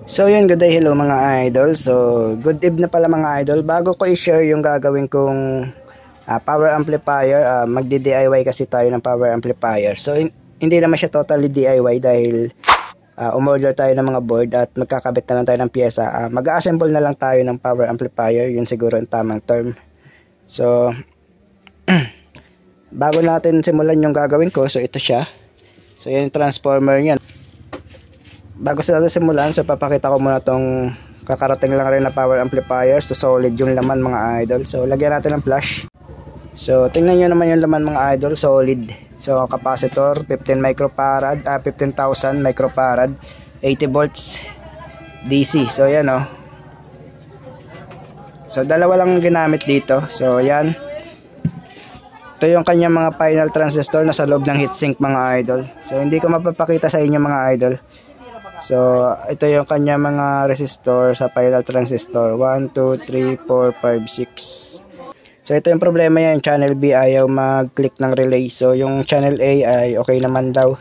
So yun, good day, hello mga idol. So good eve na pala mga idol. Bago ko i-share yung gagawin kong power amplifier, magdi-DIY kasi tayo ng power amplifier. So hindi naman siya totally DIY dahil umorder tayo ng mga board at magkakabit na lang tayo ng pyesa. Mag-assemble na lang tayo ng power amplifier, yun siguro ang tamang term. So bago natin simulan yung gagawin ko, so ito siya. So yan yung transformer niyan. Bago sa natin simulan, so papakita ko muna tong kakarating lang rin na power amplifier. So solid yung laman mga idol. So lagyan natin ng flash. So tingnan nyo naman yung laman mga idol, solid. So capacitor 15 microfarad, 15,000 microfarad, 80 volts DC. So yan oh. So dalawa lang ginamit dito. So yan. Ito yung kanyang mga final transistor na sa loob ng heatsink mga idol. So hindi ko mapapakita sa inyo mga idol. So ito yung kanya mga resistor sa final transistor 1, 2, 3, 4, 5, 6. So ito yung problema yan, channel B ayaw mag-click ng relay. So yung channel A ay okay naman daw.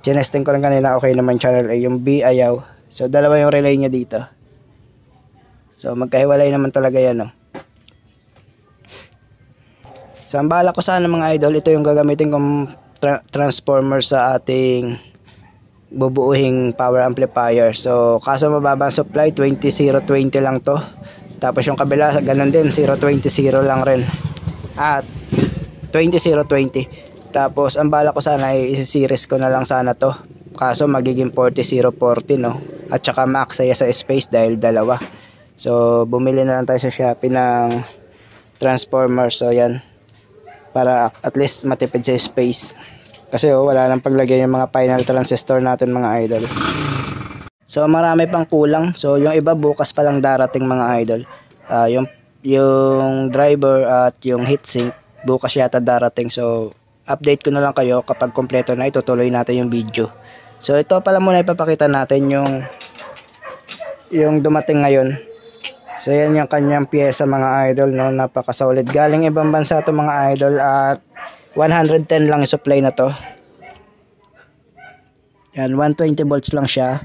Chinesting ko lang kanina, okay naman channel A. Yung B ayaw. So dalawa yung relay nya dito. So magkahiwalay naman talaga yan oh. So ang bala ko sana mga idol, ito yung gagamitin kong transformer sa ating bubuuhing power amplifier. So kaso mababa supply, 20-0-20 lang to. Tapos yung kabila ganun din, 0-20-0 lang rin. At 20-0-20. Tapos ang bala ko sana ay isi-series ko na lang sana to. Kaso magiging 40-0-40 no. At saka max saya sa space dahil dalawa. So bumili na lang tayo sa Shopee ng transformer. So yan, para at least matipid sa space. Kasi wala nang paglagay yung mga final transistor natin mga idol. So marami pang kulang. So yung iba bukas pa lang darating mga idol. Yung driver at yung heatsink bukas yata darating. So update ko na lang kayo kapag kompleto na, itutuloy natin yung video. So ito pala muna ipapakita natin yung dumating ngayon. So yan yung kanyang pyesa mga idol no, napaka solid. Galing ibang bansa to mga idol at 110 lang yung supply na to. Yan, 120 volts lang siya.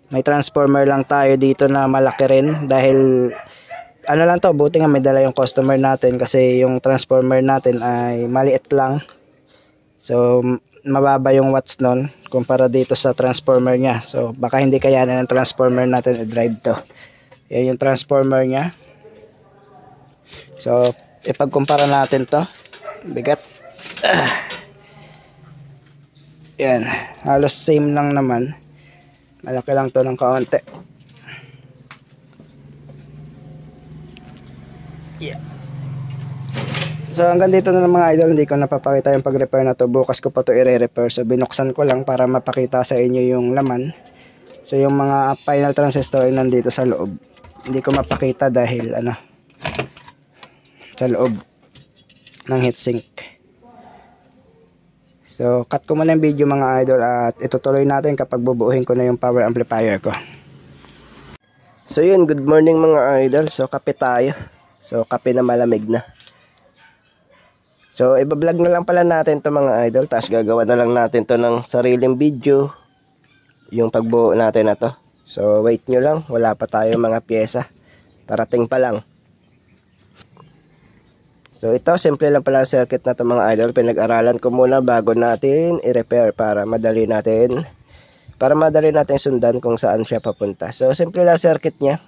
May transformer lang tayo dito na malaki rin dahil ano lang to, buti nga may dala yung customer natin kasi yung transformer natin ay maliit lang. So mababa yung watts nun kumpara dito sa transformer nya. So baka hindi kayanan ng transformer natin i-drive to. Yan yung transformer nya. So ipagkumpara natin to, bigat. Yan, halos same lang naman. Malaki lang to ng kaunti. Yeah. So hanggang dito na lang mga idol, hindi ko napapakita yung pag-repair na to. Bukas ko pa to i-repair. So binuksan ko lang para mapakita sa inyo yung laman. So yung mga final transistor ay nandito sa loob. Hindi ko mapakita dahil sa loob ng heatsink. So cut ko muna yung video mga idol at itutuloy natin kapag bubuuhin ko na yung power amplifier ko. So yun, good morning mga idol. So kape tayo. So kape na malamig na. So ibablog na lang pala natin to mga idol. Tapos gagawa na lang natin to ng sariling video, yung pagbuo natin na to. So wait nyo lang, wala pa tayo mga pyesa. Parating pa lang. So ito, simple lang pala ang circuit na ito mga idol. Pinag-aralan ko muna bago natin i-repair para madali natin sundan kung saan siya papunta. So simple lang circuit niya.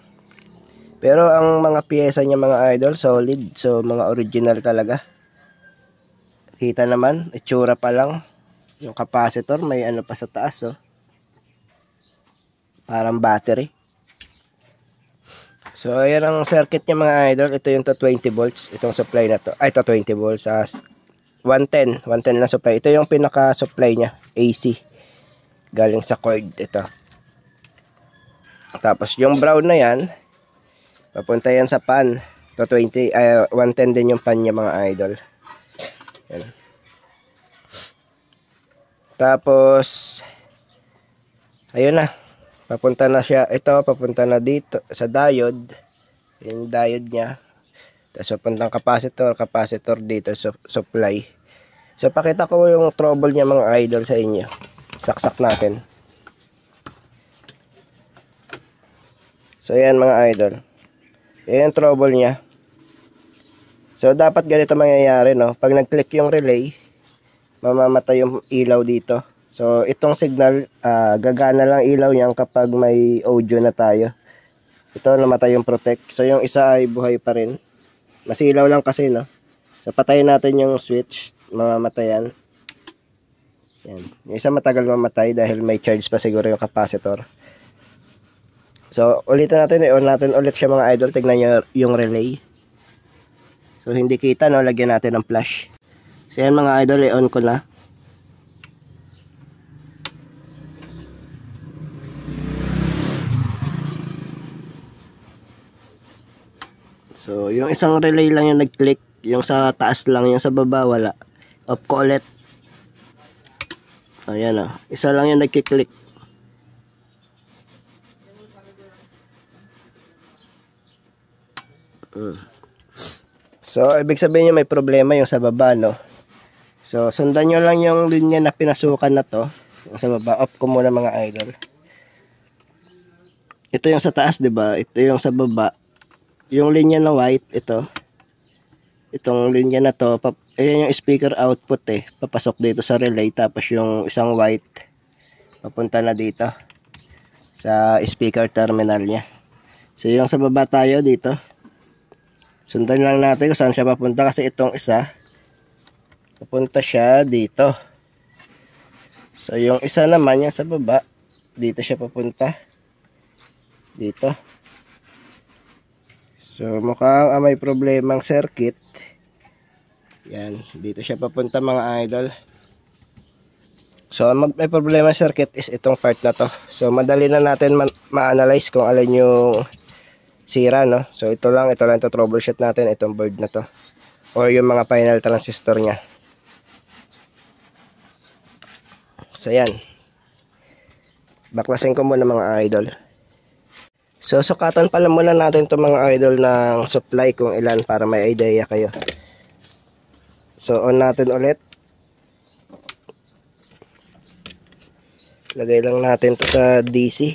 Pero ang mga piyesa niya mga idol, solid. So mga original talaga. Kita naman, itsura pa lang. Yung capacitor, may ano pa sa taas oh. Parang battery. So ayan ang circuit niya mga idol. Ito yung to 20 volts. Itong supply na to. Ay, ito 20 volts. 110 na supply. Ito yung pinaka supply niya, AC. Galing sa cord ito. Tapos yung brown na yan, papunta yan sa pan. To 110 din yung pan niya mga idol. Yan. Tapos ayun na. Papunta na siya, ito papunta na dito sa diode. Yung diode niya. Tapos papuntang capacitor dito supply. So pakita ko yung trouble niya mga idol sa inyo. Saksak natin. So ayan mga idol. Ayan yung trouble niya. So dapat ganito mangyayari, no? Pag nag-click yung relay, mamamatay yung ilaw dito. So itong signal, gagana lang ilaw niyan kapag may audio na tayo. Ito namatay yung protect. So yung isa ay buhay pa rin. Masilaw lang kasi, no? So patayin natin yung switch, mamamatay yan. Yan. Yung isa matagal mamatay dahil may charge pa siguro yung capacitor. So ulitin natin, i-on natin ulit siya mga idol. Tignan nyo yung relay. So hindi kita, no? Lagyan natin ng flash. So yan mga idol, i-on ko na. So yung isang relay lang yung nag-click. Yung sa taas lang, yung sa baba wala. Off ko ulit. Ayan, oh. Isa lang yung nagki-click. So ibig sabihin nyo may problema yung sa baba, no? So sundan nyo lang yung linya na pinasukan na to. Yung sa baba, off ko muna mga idol. Ito yung sa taas, 'di ba? Ito yung sa baba. Yung linya na white, ito. Itong linya na to, ayan yung speaker output papasok dito sa relay, tapos yung isang white papunta na dito sa speaker terminal nya. So yung sa baba tayo dito, sundan lang natin kung saan siya papunta, kasi itong isa papunta siya dito. So yung isa naman, yung sa baba, dito siya papunta dito. So mukhang may problemang circuit. Yan, dito siya papunta mga idol. So may problema circuit is itong part na to. So madali na natin ma-analyze kung alin yung sira, no? So ito lang to troubleshoot natin, itong board na to, or yung mga final transistor nya. So yan, baklasin ko muna mga idol. So sukatan pala muna natin itong mga idol ng supply kung ilan, para may idea kayo. So on natin ulit. Lagay lang natin ito sa DC.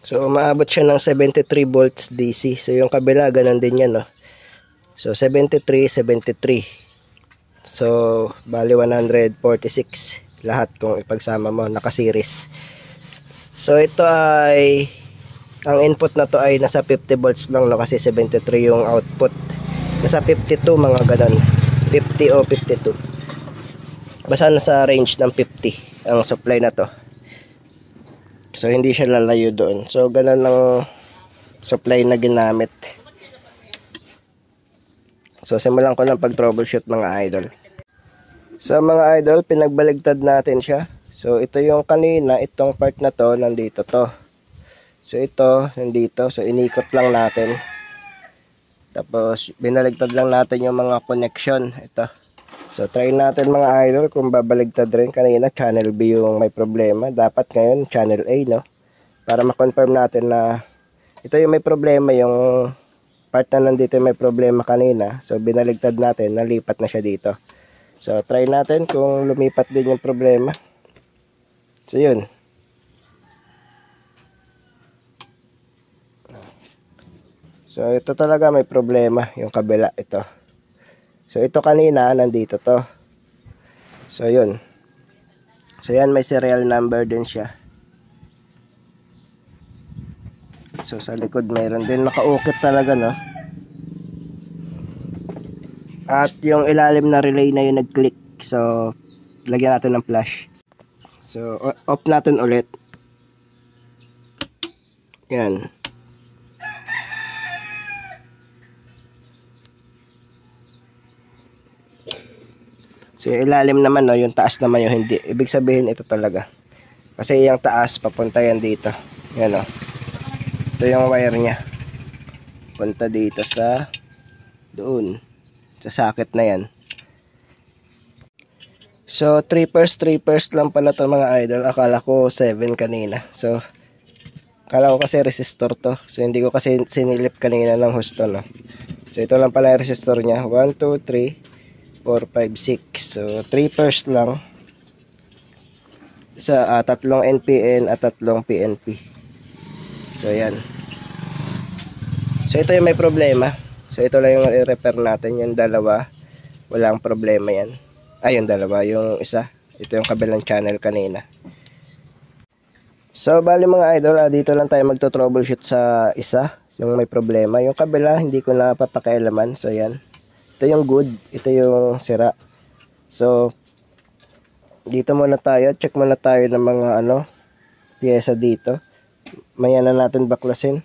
So umaabot siya ng 73 volts DC. So yung kabila ganun din yan, no? So 73, 73. So bali 146 lahat kung ipagsama mo, naka-series. So ito ay, ang input na to ay nasa 50 volts lang, no? Kasi 73 yung output. Nasa 52 mga ganun, 50 o 52. Basta nasa range ng 50 ang supply na to. So hindi siya lalayo doon. So ganun ang supply na ginamit. So simulan ko ng pag-troubleshoot mga idol. So mga idol, pinagbaligtad natin siya. So ito yung kanina, itong part na to, nandito to. So ito, nandito. So inikot lang natin. Tapos binaligtad lang natin yung mga connection. Ito. So try natin mga idol kung babaligtad rin. Kanina channel B yung may problema. Dapat ngayon channel A, no? Para ma-confirm natin na ito yung may problema, yung part na nandito yung may problema kanina. So binaligtad natin, nalipat na siya dito. So try natin kung lumipat din yung problema. So yun. So ito talaga may problema, yung kabila, ito. So ito kanina nandito to. So yun. So yan, may serial number din siya. So sa likod mayroon din, nakaukit talaga, no? At yung ilalim na relay na yung nag-click. So lagyan natin ng flash. So off natin ulit. Yan. So yung ilalim naman, no, yung taas naman yung hindi. Ibig sabihin ito talaga. Kasi yung taas papunta yan dito. Yan, no. Ito yung wire nya. Punta dito sa doon. Sa socket na yan. So 3 pairs lang pala to mga idol. Akala ko 7 kanina. So akala ko kasi resistor to. So hindi ko kasi sinilip kanina ng husto, no. So ito lang pala yung resistor nya. 1, 2, 3, 4, 5, 6. So 3 pairs lang. Tatlong NPN at tatlong PNP. So yan. So ito yung may problema. So ito lang yung i-repair natin. Yung dalawa, walang problema yan. Yung dalawa, yung isa. Ito yung kabilang channel kanina. So bali mga idol, dito lang tayo magto-troubleshoot sa isa, yung may problema. Yung kabila, hindi ko na papakialaman. So yan. Ito yung good, ito yung sira. So dito muna tayo, check muna tayo ng mga piyesa dito. Maya na natin baklasin.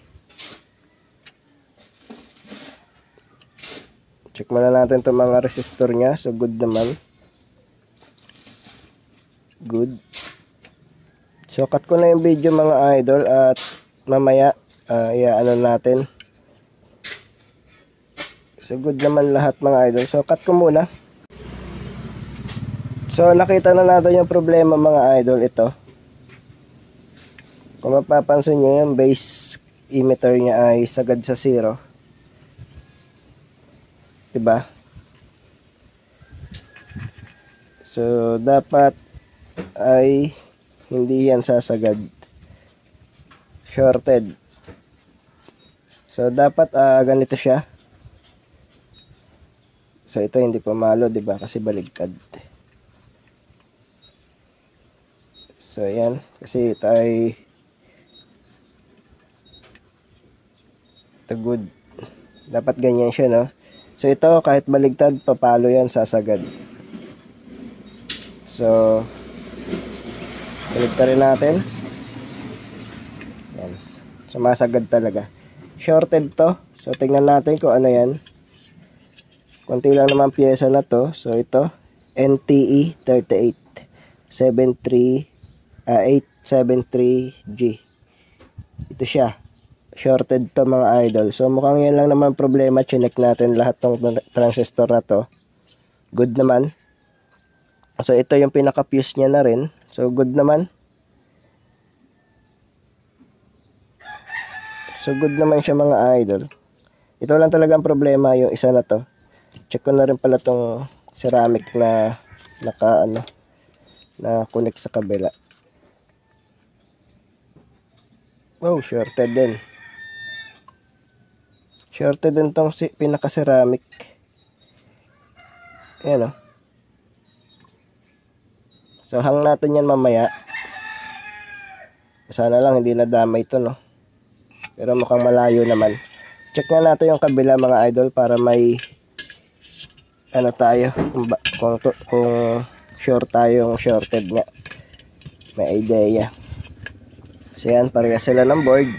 Check muna natin itong mga resistor nya. So good naman. Good. So cut ko na yung video mga idol at mamaya iaano natin. So good naman lahat mga idol. So cut ko muna. So nakita na natin yung problema mga idol. Ito. Kung mapapansin nyo, yung base emitter nya ay sagad sa 0. Diba? So dapat ay hindi yan sasagad, shorted. So dapat ganito siya. So ito hindi pumalo, diba? Kasi baligtad. So yan, kasi ito ay ito good. Dapat ganyan siya, no? So ito kahit baligtad, papalo yan, sasagad. So baligtarin natin. Yan. Sumasagad talaga. Shorted to. So tingnan natin kung ano yan. Konti lang naman pyesa na to. So ito NTE 873G. Ito siya. Shorted to mga idol. So mukhang yan lang naman problema. Chinek natin lahat ng transistor na to. Good naman. So ito yung pinaka-fuse niya na rin. So good naman. So good naman siya mga idol. Ito lang talaga ang problema, yung isa na to. Check ko na rin pala tong ceramic na na connect sa kabila. Wow, shorted din. Shorted din tong pinaka ceramic. Ayan o. So hang natin yan mamaya. Sana lang hindi nadamay ito, no. Pero mukhang malayo naman. Check nga natin yung kabila mga idol para may tayo kung sure tayong shorted nga. May idea. So yan, pareha sila ng board.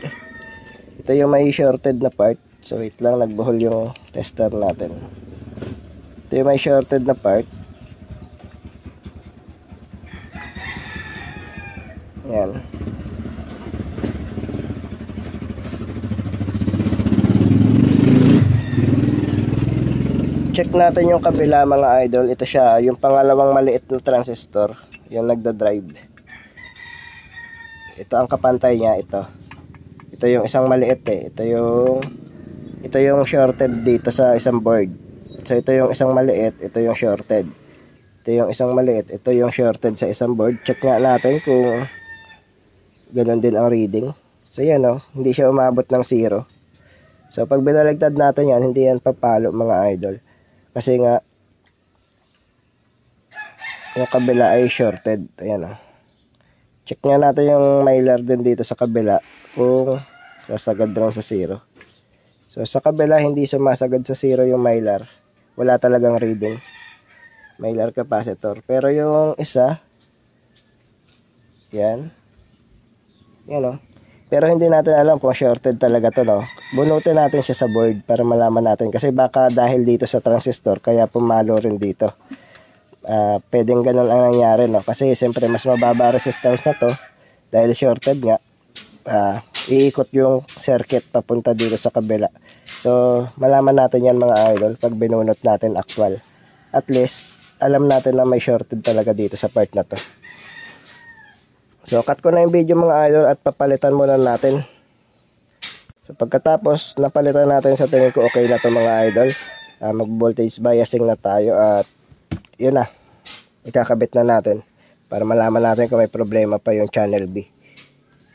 Ito yung may shorted na part. So wait lang, nagbuhol yung tester natin. Ito yung may shorted na part. Yan. Check natin yung kabila mga idol. Ito siya, yung pangalawang maliit na transistor, yung nagda-drive. Ito ang kapantay niya, ito. Ito yung isang maliit eh. Ito yung shorted dito sa isang board. So ito yung isang maliit, ito yung shorted. Ito yung isang maliit, ito yung shorted sa isang board. Check nga natin kung ganun din ang reading. So yan hindi siya umabot ng 0. So pag binaligtad natin yan, hindi yan papalo mga idol. Kasi nga yung kabila ay shorted. Ayan Check nga natin yung mylar din dito sa kabila kung sasagad lang sa 0. So sa kabila hindi sumasagad sa 0 yung mylar. Wala talagang reading. Mylar capacitor. Pero yung isa, yan. Yan Pero hindi natin alam kung shorted talaga to, no. Bunutin natin siya sa board para malaman natin. Kasi baka dahil dito sa transistor, kaya pumalo rin dito. Pwedeng ganun ang nangyari, no. Kasi siyempre mas mababa resistance na to. Dahil shorted nga. Iikot yung circuit papunta dito sa kabila. So, malaman natin yan mga idol pag binunot natin actual. At least, alam natin na may shorted talaga dito sa part na to. So cut ko na yung video mga idol at papalitan muna natin. So pagkatapos napalitan natin, sa tingin ko okay na to mga idol. Mag voltage biasing na tayo at yun na. Ikakabit na natin para malaman natin kung may problema pa yung channel B.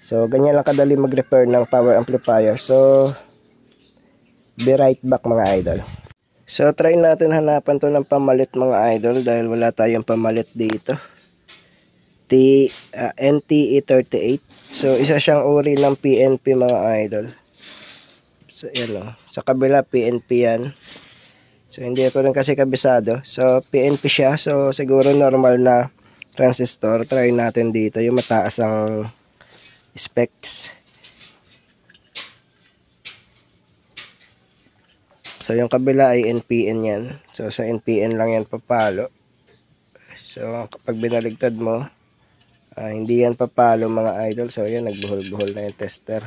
So, ganyan lang kadali mag-repair ng power amplifier. So, be right back mga idol. So, try natin hanapan to ng pamalit mga idol dahil wala tayong pamalit dito. NTE38. So, isa siyang uri ng PNP mga idol. So, yan o. Sa kabila, PNP yan. So, hindi ko rin kasi kabisado. So, PNP siya. So, siguro normal na transistor. Try natin dito. Yung mataas ang specs. So, yung kabila ay NPN yan. So, sa NPN lang yan papalo. So, kapag binaligtad mo, hindi yan papalo mga idol. So, yan. Nagbuhol-buhol na yung tester.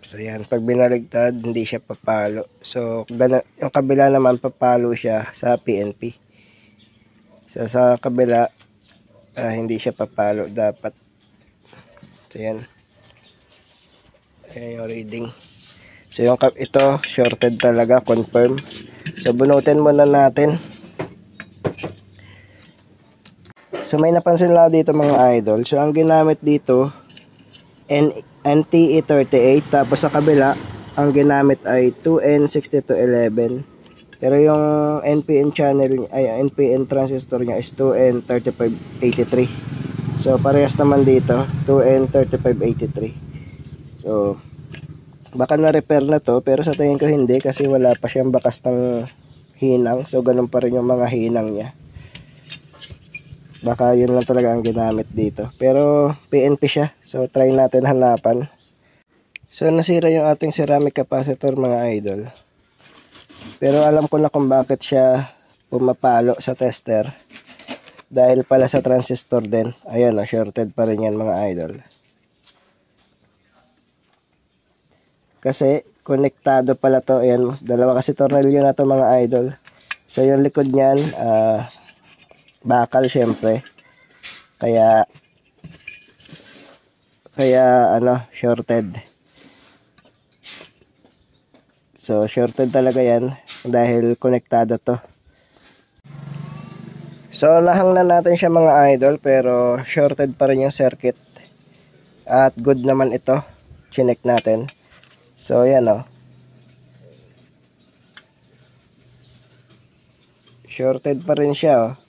So, yan. Pag binaligtad, hindi siya papalo. So, yung kabila naman, papalo siya sa PNP. So, sa kabila, hindi siya papalo dapat. So, yan. Ayan yung reading. So, ito, shorted talaga, confirm. So, bunutin muna natin. So, may napansin lang dito mga idol. So, ang ginamit dito, NTE38, tapos sa kabila ang ginamit ay 2N6211, pero yung NPN channel ay NPN transistor niya is 2N3583. So parehas naman dito 2N3583. So baka na repair na to, pero sa tingin ko hindi kasi wala pa siyang bakas ng hinang. So ganun pa rin yung mga hinang niya. Baka yun lang talaga ang ginamit dito. Pero PNP siya. So try natin hanapan. So nasira yung ating ceramic capacitor mga idol. Pero alam ko na kung bakit siya pumapalo sa tester. Dahil pala sa transistor din. Ayan o, shorted pa rin yan mga idol. Kasi konektado pala to. Ayan, dalawa kasi tornilyo na to mga idol. So yung likod niyan, bakal syempre, kaya shorted. So shorted talaga yan dahil konektado to. So nahang na natin siya mga idol, pero shorted pa rin yung circuit at good naman ito. Chinek natin. So yan o, shorted pa rin siya o.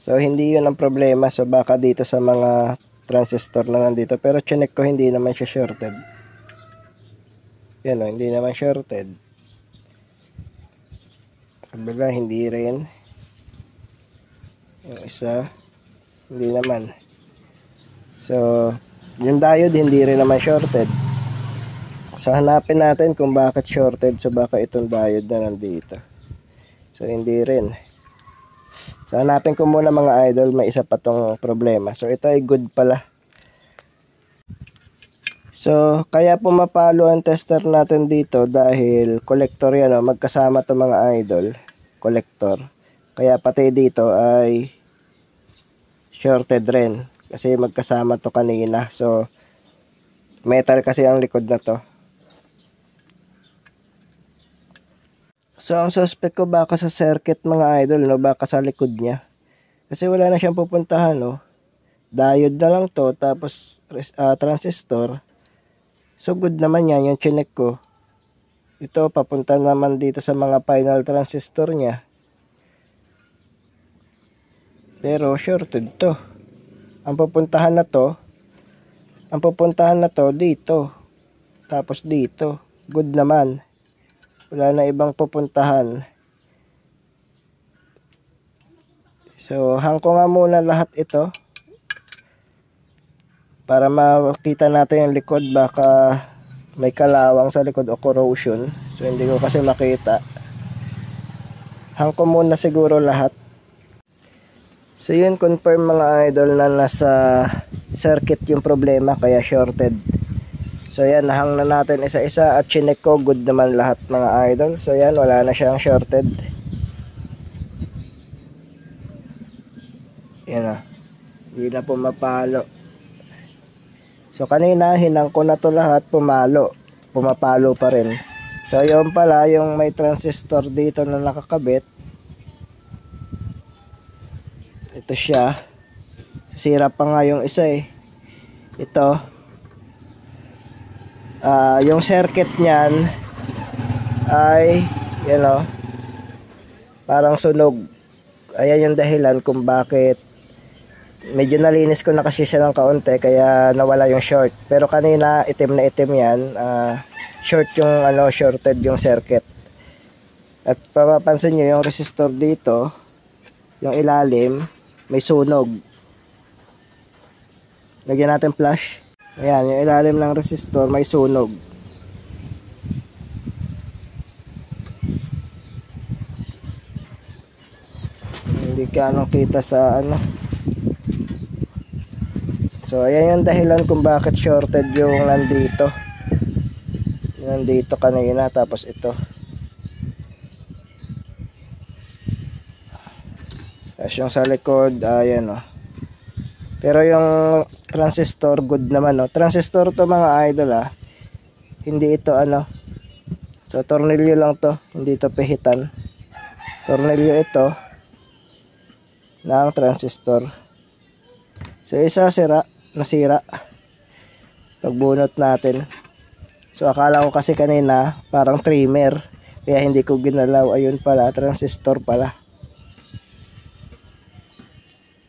So, hindi yun ang problema. So, baka dito sa mga transistor na nandito. Pero, chinek ko, hindi naman siya shorted. Yan o, hindi naman shorted. Kabila, hindi rin. Yung isa, hindi naman. So, yung diode, hindi rin naman shorted. So, hanapin natin kung bakit shorted. So, baka itong diode na nandito. So, hindi rin. So, hanapin ko muna mga idol, may isa pa tong problema. So, ito ay good pala. So, kaya pumapalo ang tester natin dito dahil collector yan, magkasama to mga idol. Collector. Kaya pati dito ay shorted rin. Kasi magkasama to kanina. So, metal kasi ang likod na to. So, ang suspect ko baka sa circuit mga idol, no? Baka sa likod niya. Kasi wala na siyang pupuntahan, no? Diode na lang to, tapos transistor. So, good naman yan, yung chinek ko. Ito, papunta naman dito sa mga final transistor niya. Pero, shorted to. Ang pupuntahan na to, dito. Tapos dito. Good naman. Wala na ibang pupuntahan. So, hang ko nga muna lahat ito. Para makita natin yung likod. Baka may kalawang sa likod o corrosion. So, hindi ko kasi makita. Hang ko muna siguro lahat. So, yun, confirm mga idol na nasa circuit yung problema. Kaya shorted. So yan, nahang na natin isa-isa at chinek ko, good naman lahat mga idol. So yan, wala na siyang shorted. Yan na, hindi na pumapalo. So kanina, hinang ko na to lahat, pumapalo pa rin. So yun pala yung may transistor dito na nakakabit. Ito siya. Sira pa nga yung isa eh. Ito. Yung circuit niyan ay parang sunog. Ayan yung dahilan kung bakit medyo nalinis ko na kasi siya ng kaunti kaya nawala yung short. Pero kanina itim na itim yan. Short yung shorted yung circuit. At papapansin nyo yung resistor dito, yung ilalim may sunog. Lagyan natin flash. Ayan, yung ilalim ng resistor may sunog. Hindi ka kita sa So ayan yung dahilan kung bakit shorted yung nandito kanina. Tapos ito, tapos yung sa likod, ayan pero yung transistor good naman transistor to mga idol hindi ito so tornilyo lang to, hindi to pihitan. Tornilyo ito ng transistor. So isa nasira pagbunot natin. So akala ko kasi kanina parang trimmer kaya hindi ko ginalaw. Ayun pala, transistor pala.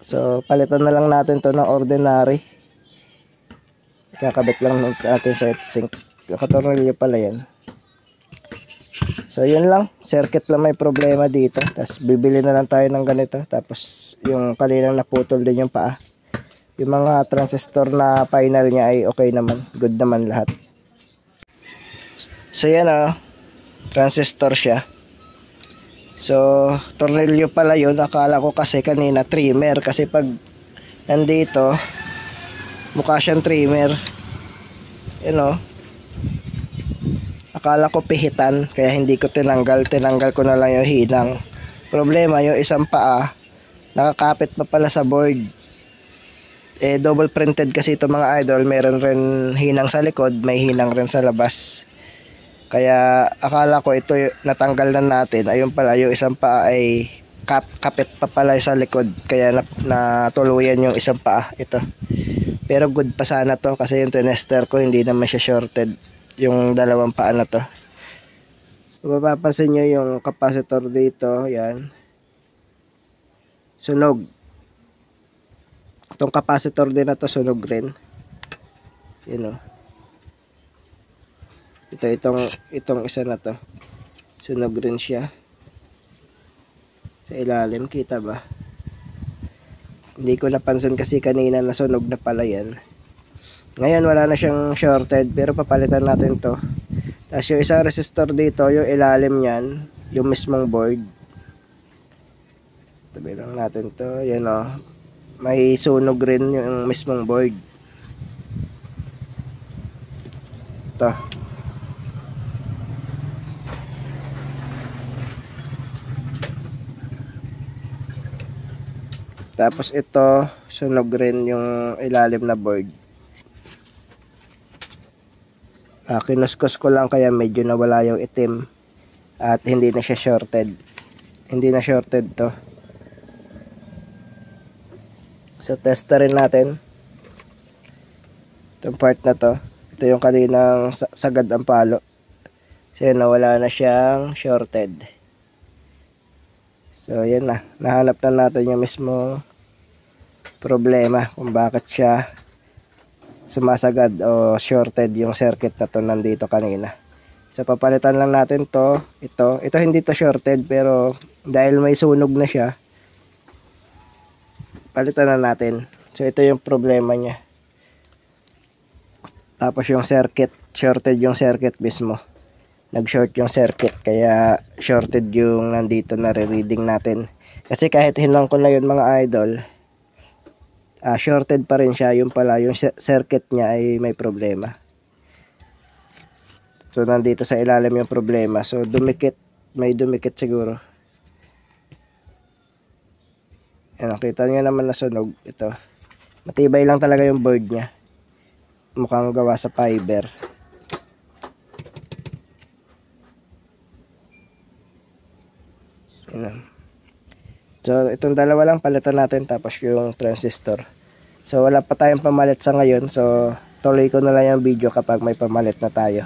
So palitan na lang natin to ng ordinary. Kakabit lang natin sa heatsink. Nakatornilyo pala yan. So yun lang, circuit lang may problema dito. Tapos bibili na lang tayo ng ganito. Tapos yung kaninang naputol din yung paa. Yung mga transistor na final niya ay okay naman, good naman lahat. So yan transistor siya. So tornilyo pala yun. Akala ko kasi kanina trimmer, kasi pag nandito mukha siyang trimmer. Akala ko pihitan kaya hindi ko tinanggal ko na lang yung hinang. Problema yung isang paa nakakapit pa pala sa board. Double printed kasi ito mga idol. Meron rin hinang sa likod, may hinang rin sa labas. Kaya akala ko ito natanggal na natin. Ayun pala, yung isang paa ay kapit pa pala sa likod. Kaya natuluyan yung isang paa. Ito. Pero good pa sana to kasi yung tinester ko hindi naman siya shorted. Yung dalawang paa na to. Mapapansin nyo yung capacitor dito. Yan. Sunog. Itong capacitor din na to sunog rin. Itong isa na to sunog rin siya sa ilalim. Kita ba? Hindi ko napansin kasi kanina na sunog na pala yan. Ngayon wala na siyang shorted pero papalitan natin to. Tapos yung isang resistor dito, yung ilalim nyan, yung mismong board, tabi lang natin to. Yan may sunog rin yung mismong board. Ito. Tapos ito, sunog rin yung ilalim na board. Kinuskos ko lang kaya medyo nawala yung itim. At hindi na siya shorted. Hindi na shorted to. So testerin natin itong part na to. Ito yung kaninang sagad ang palo. So yun, nawala na siyang shorted. So yan na, nahanap na natin yung mismong problema kung bakit siya sumasagad o shorted yung circuit na to nandito kanina. So papalitan lang natin to. Ito hindi to shorted pero dahil may sunog na siya, palitan na natin. So ito yung problema niya. Tapos yung circuit, shorted yung circuit mismo. Nag-short yung circuit kaya shorted yung nandito na re-reading natin. Kasi kahit hinang ko na yun mga idol, shorted pa rin siya. Yung pala yung circuit niya ay may problema. So nandito sa ilalim yung problema. So dumikit, may dumikit siguro. Yan, nakita nyo naman na sunog. Ito, matibay lang talaga yung board nya. Mukhang gawa sa fiber. Ayan. So, itong dalawa lang palitan natin tapos yung transistor. So, wala pa tayong pamalit sa ngayon. So, tuloy ko na lang yung video kapag may pamalit na tayo.